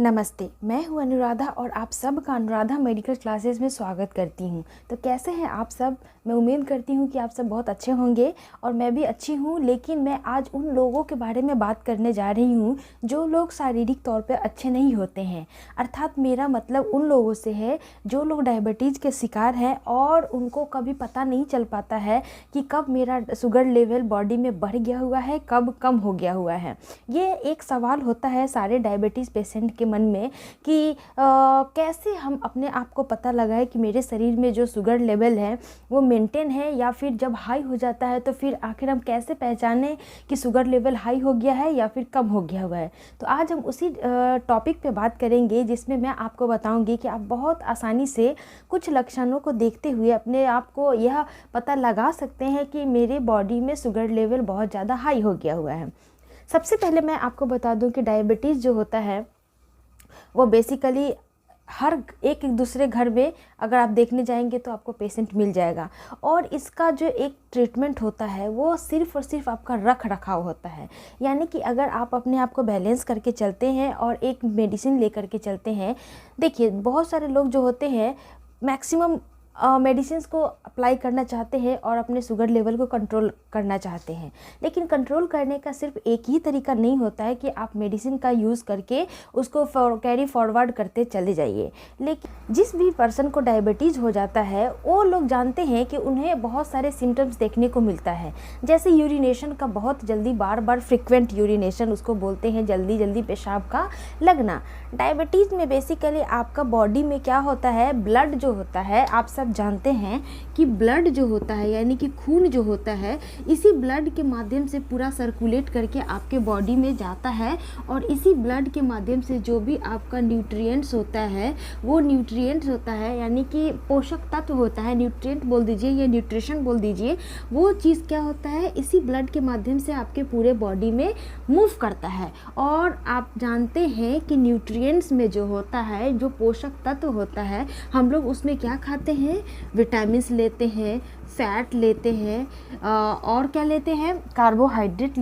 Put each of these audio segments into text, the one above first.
नमस्ते, मैं हूँ अनुराधा और आप सब का अनुराधा मेडिकल क्लासेस में स्वागत करती हूँ। तो कैसे हैं आप सब? मैं उम्मीद करती हूँ कि आप सब बहुत अच्छे होंगे और मैं भी अच्छी हूँ। लेकिन मैं आज उन लोगों के बारे में बात करने जा रही हूँ जो लोग शारीरिक तौर पे अच्छे नहीं होते हैं। अर्थात मेरा मतलब उन लोगों से है जो लोग डायबिटीज़ के शिकार हैं और उनको कभी पता नहीं चल पाता है कि कब मेरा शुगर लेवल बॉडी में बढ़ गया हुआ है, कब कम हो गया हुआ है। ये एक सवाल होता है सारे डायबिटीज़ पेशेंट के मन में कि कैसे हम अपने आप को पता लगाए कि मेरे शरीर में जो शुगर लेवल है वो मेंटेन है, या फिर जब हाई हो जाता है तो फिर आखिर हम कैसे पहचानें कि शुगर लेवल हाई हो गया है या फिर कम हो गया हुआ है। तो आज हम उसी टॉपिक पे बात करेंगे जिसमें मैं आपको बताऊंगी कि आप बहुत आसानी से कुछ लक्षणों को देखते हुए अपने आप को यह पता लगा सकते हैं कि मेरे बॉडी में शुगर लेवल बहुत ज़्यादा हाई हो गया हुआ है। सबसे पहले मैं आपको बता दूं कि डायबिटीज़ जो होता है वो बेसिकली हर एक दूसरे घर में अगर आप देखने जाएंगे तो आपको पेशेंट मिल जाएगा। और इसका जो एक ट्रीटमेंट होता है वो सिर्फ़ और सिर्फ आपका रख रखाव होता है। यानी कि अगर आप अपने आप को बैलेंस करके चलते हैं और एक मेडिसिन लेकर के चलते हैं। देखिए, बहुत सारे लोग जो होते हैं मैक्सिमम मेडिसिन को अप्लाई करना चाहते हैं और अपने शुगर लेवल को कंट्रोल करना चाहते हैं। लेकिन कंट्रोल करने का सिर्फ एक ही तरीका नहीं होता है कि आप मेडिसिन का यूज़ करके उसको कैरी फॉरवर्ड करते चले जाइए। लेकिन जिस भी पर्सन को डायबिटीज़ हो जाता है वो लोग जानते हैं कि उन्हें बहुत सारे सिम्टम्स देखने को मिलता है। जैसे यूरिनेशन का बहुत जल्दी बार बार फ्रिक्वेंट यूरिनेशन, उसको बोलते हैं जल्दी जल्दी पेशाब का लगना। डायबिटीज़ में बेसिकली आपका बॉडी में क्या होता है, ब्लड जो होता है, आप सब जानते हैं कि ब्लड जो होता है यानी कि खून जो होता है, इसी ब्लड के माध्यम से पूरा सर्कुलेट करके आपके बॉडी में जाता है। और इसी ब्लड के माध्यम से जो भी आपका न्यूट्रिएंट्स होता है वो न्यूट्रिएंट्स होता है, यानी कि पोषक तत्व होता है, न्यूट्रिएंट बोल दीजिए या न्यूट्रिशन बोल दीजिए, वो चीज़ क्या होता है इसी ब्लड के माध्यम से आपके पूरे बॉडी में मूव करता है। और आप जानते हैं कि न्यूट्रिएंट्स में जो होता है, जो पोषक तत्व होता है, हम लोग उसमें क्या खाते हैं, विटामिन्स लेते हैं, फैट लेते हैं, और क्या लेते हैं, कार्बोहाइड्रेट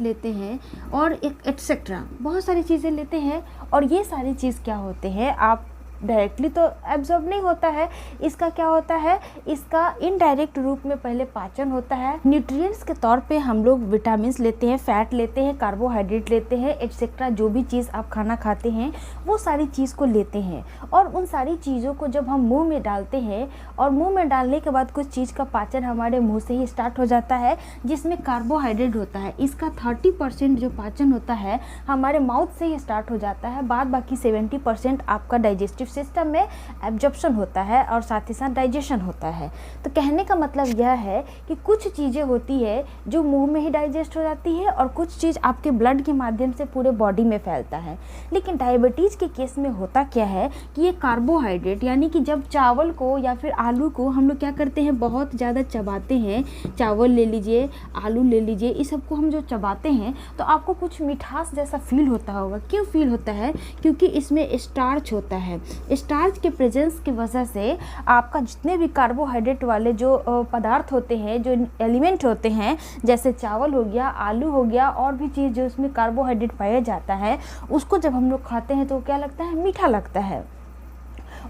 लेते हैं और एक एटसेट्रा बहुत सारी चीज़ें लेते हैं। और ये सारी चीज़ क्या होते हैं, आप डायरेक्टली तो एब्जॉर्ब नहीं होता है, इसका क्या होता है, इसका इनडायरेक्ट रूप में पहले पाचन होता है। न्यूट्रिएंट्स के तौर पे हम लोग विटामिन्स लेते हैं, फैट लेते हैं, कार्बोहाइड्रेट लेते हैं, एटसेट्रा जो भी चीज़ आप खाना खाते हैं वो सारी चीज़ को लेते हैं। और उन सारी चीज़ों को जब हम मुंह में डालते हैं और मुंह में डालने के बाद कुछ चीज़ का पाचन हमारे मुंह से ही स्टार्ट हो जाता है, जिसमें कार्बोहाइड्रेट होता है। इसका 30% जो पाचन होता है हमारे माउथ से ही स्टार्ट हो जाता है, बाद बाकी 70% आपका डाइजेस्टिव सिस्टम में एब्जॉर्प्शन होता है और साथ ही साथ डाइजेशन होता है। तो कहने का मतलब यह है कि कुछ चीज़ें होती है जो मुंह में ही डाइजेस्ट हो जाती है और कुछ चीज़ आपके ब्लड के माध्यम से पूरे बॉडी में फैलता है। लेकिन डायबिटीज़ के केस में होता क्या है कि ये कार्बोहाइड्रेट, यानी कि जब चावल को या फिर आलू को हम लोग क्या करते हैं, बहुत ज़्यादा चबाते हैं, चावल ले लीजिए, आलू ले लीजिए, इस सबको हम जो चबाते हैं तो आपको कुछ मिठास जैसा फील होता होगा। क्यों फील होता है? क्योंकि इसमें स्टार्च होता है। स्टार्च के प्रेजेंस की वजह से आपका जितने भी कार्बोहाइड्रेट वाले जो पदार्थ होते हैं, जो एलिमेंट होते हैं, जैसे चावल हो गया, आलू हो गया, और भी चीज़ जो उसमें कार्बोहाइड्रेट पाया जाता है, उसको जब हम लोग खाते हैं तो क्या लगता है, मीठा लगता है।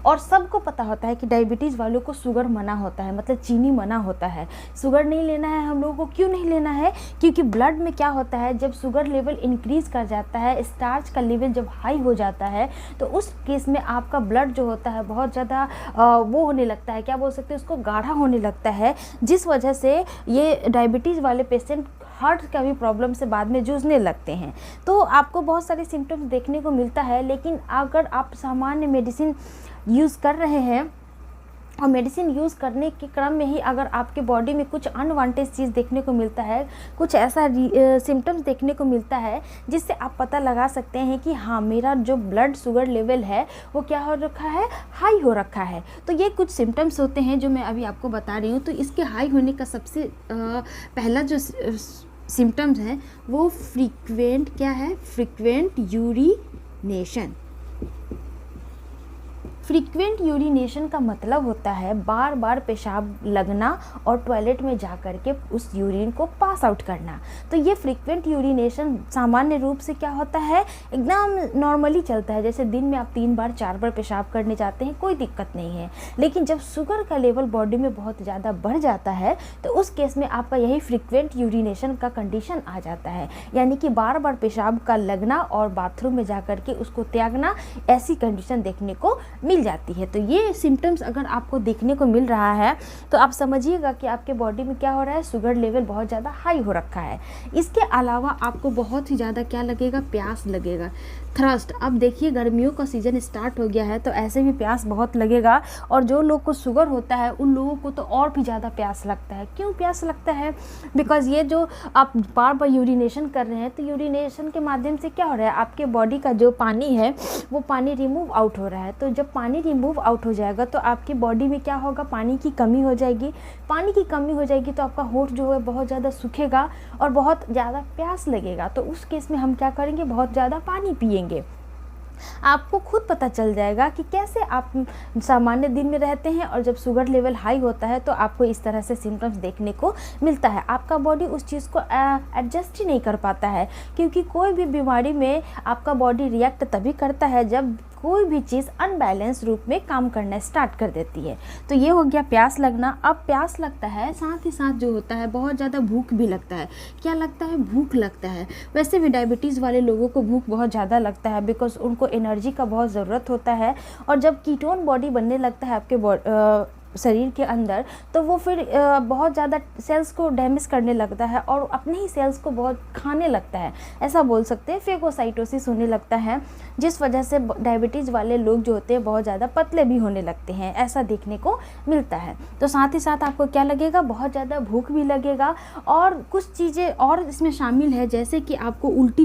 और सबको पता होता है कि डायबिटीज़ वालों को शुगर मना होता है, मतलब चीनी मना होता है, शुगर नहीं लेना है हम लोगों को। क्यों नहीं लेना है? क्योंकि ब्लड में क्या होता है, जब शुगर लेवल इंक्रीज़ कर जाता है, स्टार्च का लेवल जब हाई हो जाता है, तो उस केस में आपका ब्लड जो होता है बहुत ज़्यादा वो होने लगता है, क्या बोल सकते हैं उसको, गाढ़ा होने लगता है, जिस वजह से ये डायबिटीज़ वाले पेशेंट हार्ट का भी प्रॉब्लम से बाद में जूझने लगते हैं। तो आपको बहुत सारे सिम्टम्स देखने को मिलता है। लेकिन अगर आप सामान्य मेडिसिन यूज़ कर रहे हैं और मेडिसिन यूज़ करने के क्रम में ही अगर आपके बॉडी में कुछ अनवांटेड चीज़ देखने को मिलता है, कुछ ऐसा सिम्टम्स देखने को मिलता है जिससे आप पता लगा सकते हैं कि हाँ, मेरा जो ब्लड शुगर लेवल है वो क्या हो रखा है, हाई हो रखा है। तो ये कुछ सिम्टम्स होते हैं जो मैं अभी आपको बता रही हूँ। तो इसके हाई होने का सबसे पहला जो सिम्टम्स है वो फ्रीक्वेंट यूरिनेशन। फ्रीक्वेंट यूरिनेशन का मतलब होता है बार बार पेशाब लगना और टॉयलेट में जा कर के उस यूरिन को पास आउट करना। तो ये फ्रीक्वेंट यूरिनेशन सामान्य रूप से क्या होता है, एकदम नॉर्मली चलता है। जैसे दिन में आप 3 बार 4 बार पेशाब करने जाते हैं, कोई दिक्कत नहीं है। लेकिन जब शुगर का लेवल बॉडी में बहुत ज़्यादा बढ़ जाता है तो उस केस में आपका यही फ्रीक्वेंट यूरिनेशन का कंडीशन आ जाता है, यानी कि बार बार पेशाब का लगना और बाथरूम में जा कर के उसको त्यागना, ऐसी कंडीशन देखने को मिल जाती है। तो ये सिम्टम्स अगर आपको देखने को मिल रहा है तो आप समझिएगा कि आपके बॉडी में क्या हो रहा है, शुगर लेवल बहुत ज़्यादा हाई हो रखा है। इसके अलावा आपको बहुत ही ज़्यादा क्या लगेगा, प्यास लगेगा, थ्रस्ट। अब देखिए गर्मियों का सीज़न स्टार्ट हो गया है तो ऐसे भी प्यास बहुत लगेगा, और जो लोग को शुगर होता है उन लोगों को तो और भी ज़्यादा प्यास लगता है। क्यों प्यास लगता है? बिकॉज़ ये जो आप बार बार यूरिनेशन कर रहे हैं तो यूरिनेशन के माध्यम से क्या हो रहा है, आपके बॉडी का जो पानी है वो पानी रिमूव आउट हो रहा है। तो जब पानी रिमूव आउट हो जाएगा तो आपकी बॉडी में क्या होगा, पानी की कमी हो जाएगी। पानी की कमी हो जाएगी तो आपका होंठ जो है बहुत ज़्यादा सूखेगा और बहुत ज़्यादा प्यास लगेगा। तो उस केस में हम क्या करेंगे, बहुत ज़्यादा पानी पिएंगे। आपको खुद पता चल जाएगा कि कैसे आप सामान्य दिन में रहते हैं और जब शुगर लेवल हाई होता है तो आपको इस तरह से सिम्टम्स देखने को मिलता है। आपका बॉडी उस चीज़ को एडजस्ट ही नहीं कर पाता है, क्योंकि कोई भी बीमारी में आपका बॉडी रिएक्ट तभी करता है जब कोई भी चीज़ अनबैलेंस रूप में काम करना स्टार्ट कर देती है। तो ये हो गया प्यास लगना। अब प्यास लगता है, साथ ही साथ जो होता है बहुत ज़्यादा भूख भी लगता है। क्या लगता है? भूख लगता है। वैसे भी डायबिटीज़ वाले लोगों को भूख बहुत ज़्यादा लगता है, बिकॉज उनको एनर्जी का बहुत ज़रूरत होता है। और जब कीटोन बॉडी बनने लगता है आपके शरीर के अंदर तो वो फिर बहुत ज़्यादा सेल्स को डैमेज करने लगता है और अपने ही सेल्स को बहुत खाने लगता है, ऐसा बोल सकते हैं। फेगोसाइटोसिस होने लगता है, जिस वजह से डायबिटीज़ वाले लोग जो होते हैं बहुत ज़्यादा पतले भी होने लगते हैं, ऐसा देखने को मिलता है। तो साथ ही साथ आपको क्या लगेगा, बहुत ज़्यादा भूख भी लगेगा। और कुछ चीज़ें और इसमें शामिल है, जैसे कि आपको उल्टी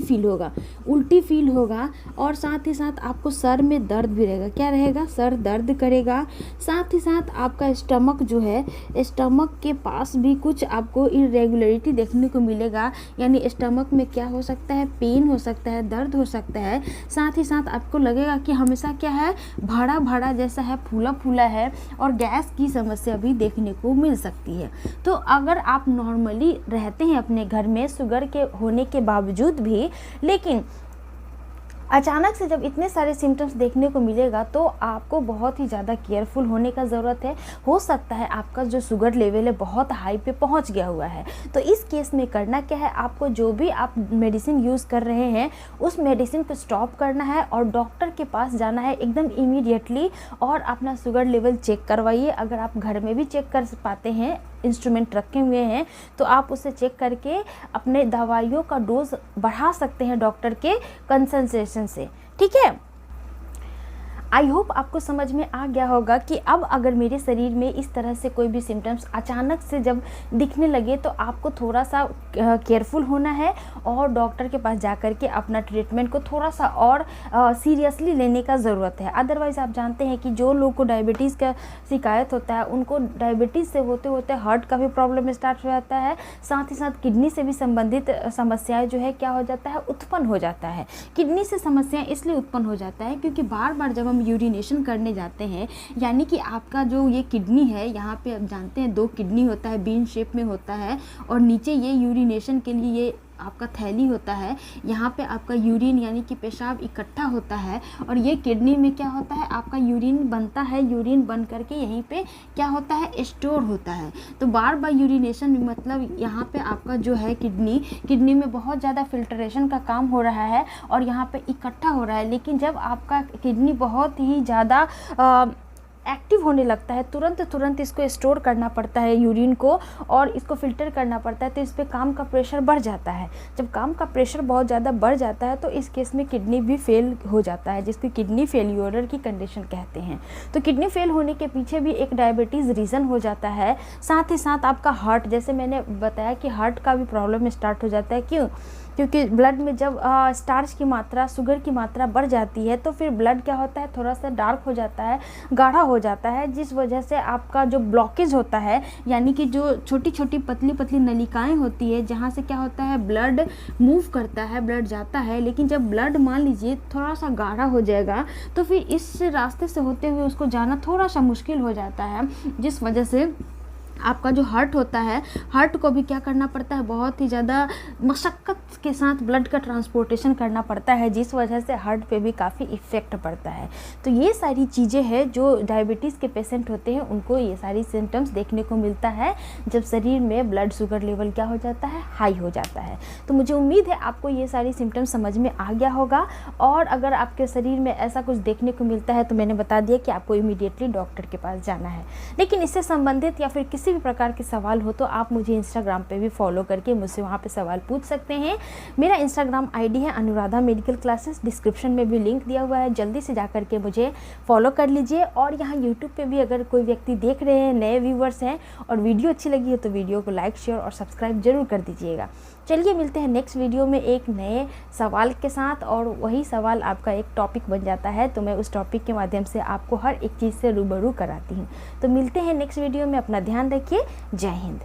फील होगा और साथ ही साथ आपको सर में दर्द भी रहेगा। क्या रहेगा? सर दर्द करेगा। साथ ही साथ आपका स्टमक जो है, स्टमक के पास भी कुछ आपको इरेगुलरिटी देखने को मिलेगा, यानी स्टमक में क्या हो सकता है, पेन हो सकता है, दर्द हो सकता है। साथ ही साथ आपको लगेगा कि हमेशा क्या है, भाड़ा भाड़ा जैसा है, फूला फूला है, और गैस की समस्या भी देखने को मिल सकती है। तो अगर आप नॉर्मली रहते हैं अपने घर में शुगर के होने के बावजूद भी, लेकिन अचानक से जब इतने सारे सिम्टम्स देखने को मिलेगा तो आपको बहुत ही ज़्यादा केयरफुल होने का ज़रूरत है। हो सकता है आपका जो शुगर लेवल है बहुत हाई पे पहुंच गया हुआ है। तो इस केस में करना क्या है, आपको जो भी आप मेडिसिन यूज़ कर रहे हैं उस मेडिसिन को स्टॉप करना है और डॉक्टर के पास जाना है एकदम इमीडिएटली, और अपना शुगर लेवल चेक करवाइए। अगर आप घर में भी चेक कर पाते हैं, इंस्ट्रूमेंट रखे हुए हैं, तो आप उसे चेक करके अपने दवाइयों का डोज बढ़ा सकते हैं डॉक्टर के कंसल्टेशन से। ठीक है, आई होप आपको समझ में आ गया होगा कि अब अगर मेरे शरीर में इस तरह से कोई भी सिम्टम्स अचानक से जब दिखने लगे तो आपको थोड़ा सा केयरफुल होना है और डॉक्टर के पास जाकर के अपना ट्रीटमेंट को थोड़ा सा और सीरियसली लेने का ज़रूरत है। अदरवाइज़ आप जानते हैं कि जो लोग को डायबिटीज़ का शिकायत होता है उनको डायबिटीज़ से होते होते हार्ट का भी प्रॉब्लम स्टार्ट हो जाता है। साथ ही साथ किडनी से भी संबंधित समस्याएँ जो है क्या हो जाता है, उत्पन्न हो जाता है। किडनी से समस्याएँ इसलिए उत्पन्न हो जाता है क्योंकि बार बार जब यूरिनेशन करने जाते हैं, यानी कि आपका जो ये किडनी है, यहाँ पे आप जानते हैं 2 किडनी होता है, बीन शेप में होता है, और नीचे ये यूरिनेशन के लिए ये आपका थैली होता है। यहाँ पे आपका यूरिन यानी कि पेशाब इकट्ठा होता है, और ये किडनी में क्या होता है, आपका यूरिन बनता है। यूरिन बन करके यहीं पे क्या होता है, स्टोर होता है। तो बार बार यूरिनेशन मतलब यहाँ पे आपका जो है किडनी में बहुत ज़्यादा फिल्ट्रेशन का काम हो रहा है और यहाँ पे इकट्ठा हो रहा है। लेकिन जब आपका किडनी बहुत ही ज़्यादा एक्टिव होने लगता है, तुरंत इसको स्टोर करना पड़ता है यूरिन को, और इसको फिल्टर करना पड़ता है, तो इस पे काम का प्रेशर बढ़ जाता है। जब काम का प्रेशर बहुत ज़्यादा बढ़ जाता है तो इस केस में किडनी भी फेल हो जाता है, जिसको किडनी फेल्योर की कंडीशन कहते हैं। तो किडनी फेल होने के पीछे भी एक डायबिटीज़ रीज़न हो जाता है। साथ ही साथ आपका हार्ट, जैसे मैंने बताया कि हार्ट का भी प्रॉब्लम स्टार्ट हो जाता है। क्यों? क्योंकि ब्लड में जब स्टार्च की मात्रा, शुगर की मात्रा बढ़ जाती है तो फिर ब्लड क्या होता है, थोड़ा सा डार्क हो जाता है, गाढ़ा हो जाता है, जिस वजह से आपका जो ब्लॉकेज होता है, यानी कि जो छोटी छोटी पतली पतली नलिकाएं होती है जहाँ से क्या होता है ब्लड मूव करता है, ब्लड जाता है, लेकिन जब ब्लड मान लीजिए थोड़ा सा गाढ़ा हो जाएगा तो फिर इस रास्ते से होते हुए उसको जाना थोड़ा सा मुश्किल हो जाता है, जिस वजह से आपका जो हार्ट होता है, हार्ट को भी क्या करना पड़ता है, बहुत ही ज़्यादा मशक्क़त के साथ ब्लड का ट्रांसपोर्टेशन करना पड़ता है, जिस वजह से हार्ट पे भी काफ़ी इफ़ेक्ट पड़ता है। तो ये सारी चीज़ें हैं जो डायबिटीज़ के पेशेंट होते हैं उनको ये सारी सिम्टम्स देखने को मिलता है जब शरीर में ब्लड शुगर लेवल क्या हो जाता है, हाई हो जाता है। तो मुझे उम्मीद है आपको ये सारी सिम्टम्स समझ में आ गया होगा, और अगर आपके शरीर में ऐसा कुछ देखने को मिलता है तो मैंने बता दिया कि आपको इमीडिएटली डॉक्टर के पास जाना है। लेकिन इससे संबंधित या फिर किसी भी प्रकार के सवाल हो तो आप मुझे इंस्टाग्राम पे भी फॉलो करके मुझसे वहाँ पे सवाल पूछ सकते हैं। मेरा इंस्टाग्राम आईडी है अनुराधा मेडिकल क्लासेस, डिस्क्रिप्शन में भी लिंक दिया हुआ है, जल्दी से जा करके मुझे फॉलो कर लीजिए। और यहाँ यूट्यूब पे भी अगर कोई व्यक्ति देख रहे हैं, नए व्यूवर्स हैं और वीडियो अच्छी लगी है तो वीडियो को लाइक, शेयर और सब्सक्राइब जरूर कर दीजिएगा। चलिए मिलते हैं नेक्स्ट वीडियो में एक नए सवाल के साथ, और वही सवाल आपका एक टॉपिक बन जाता है तो मैं उस टॉपिक के माध्यम से आपको हर एक चीज़ से रूबरू कराती हूँ। तो मिलते हैं नेक्स्ट वीडियो में, अपना ध्यान रखिए। जय हिंद।